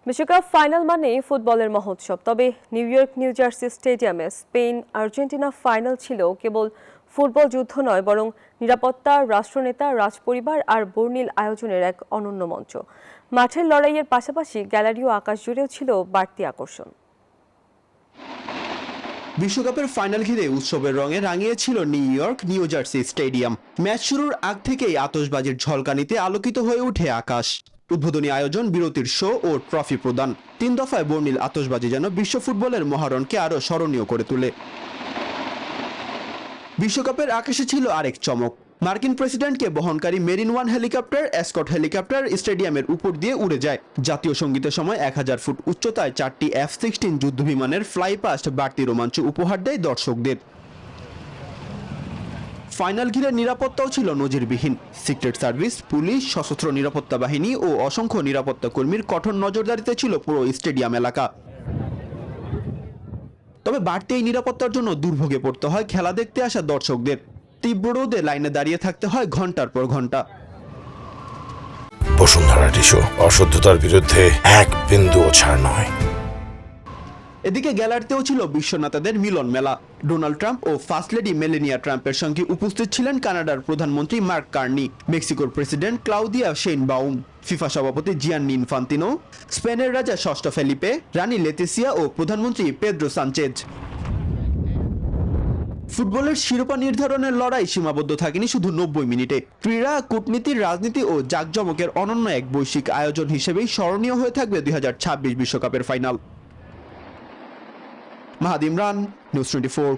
বিশ্বকাপ ফাইনাল মানে ফুটবলের মহোৎসব। তবে নিউ ইয়র্ক নিউ জার্সি স্টেডিয়ামে স্পেন আর্জেন্টিনা ফাইনাল ছিল কেবল ফুটবল যুদ্ধ নয়, বরং নিরাপত্তা, রাষ্ট্রনেতা, রাজপরিবার আর বর্ণিল আয়োজনের এক অনন্য মঞ্চ। মাঠের লড়াইয়ের পাশাপাশি গ্যালারি ও আকাশ জুড়েও ছিল বাড়তি আকর্ষণ। বিশ্বকাপের ফাইনাল ঘিরে উৎসবের রঙে রাঙিয়েছিল New York New Jersey stadium. Match শুরুর আগ থেকেই আতশবাজির ঝলকানিতে আলোকিত হয়ে ওঠে আকাশ। উদ্বোধনী আয়োজন, বিরতির শো ও ট্রফি প্রদান, 3 দফায় বর্ণিল আতশবাজি যেন বিশ্ব ফুটবলের মহারণকে আরও স্মরণীয় করে তোলে। বিশ্বকাপের আকাশে ছিল আরেক চমক। মার্কিন প্রেসিডেন্টকে বহনকারী marine one helicopter, escort helicopter স্টেডিয়ামের উপর দিয়ে উড়ে যায়। জাতীয় সঙ্গীতের সময় 1000 ফুট উচ্চতায় 4টি F-16 যুদ্ধবিমানের ফ্লাই পাস্ট বাড়তি রোমাঞ্চ উপহার দেয় দর্শকদের। ফাইনাল ঘিরে নিরাপত্তাও ছিল নজিরবিহীন। সিক্রেট সার্ভিস, পুলিশ, সশস্ত্র নিরাপত্তা বাহিনী ও অসংখ্য নিরাপত্তা কর্মীর কঠোর নজরদারিতে ছিল পুরো স্টেডিয়াম এলাকা। তবে বাড়তি এই নিরাপত্তার জন্য দুর্ভোগে পড়তে হয় খেলা দেখতে আসা দর্শকদের। তীব্র রোদে লাইনে দাঁড়িয়ে থাকতে হয় ঘন্টার পর ঘন্টা। বসুন্ধরা টিস্যু, অশুদ্ধতার বিরুদ্ধে এক বিন্দুও ছাড় নয়। এদিকে গ্যালারিতেও ছিল বিশ্বনেতাদের মিলন মেলা। ডোনাল্ড ট্রাম্প ও ফার্স্ট লেডি মেলেনিয়া ট্রাম্পের সঙ্গে উপস্থিত ছিলেন কানাডার প্রধানমন্ত্রী মার্ক কার্নি, মেক্সিকোর প্রেসিডেন্ট ক্লাউদিয়া শেইনবাউম, ফিফা সভাপতি জিয়ান্নি ইনফান্তিনো, স্পেনের রাজা ষষ্ঠ ফেলিপে, রানী লেতিসিয়া ও প্রধানমন্ত্রী পেদ্রো সানচেজ। ফুটবলের শিরোপা নির্ধারণের লড়াই সীমাবদ্ধ থাকেনি শুধু 90 মিনিটে। ক্রীড়া, কূটনীতি, রাজনীতি ও জাঁকজমকের অনন্য এক বৈশ্বিক আয়োজন হিসেবেই স্মরণীয় হয়ে থাকবে 2026 বিশ্বকাপের ফাইনাল। মাহাদ ইমরান, নিউজ 24।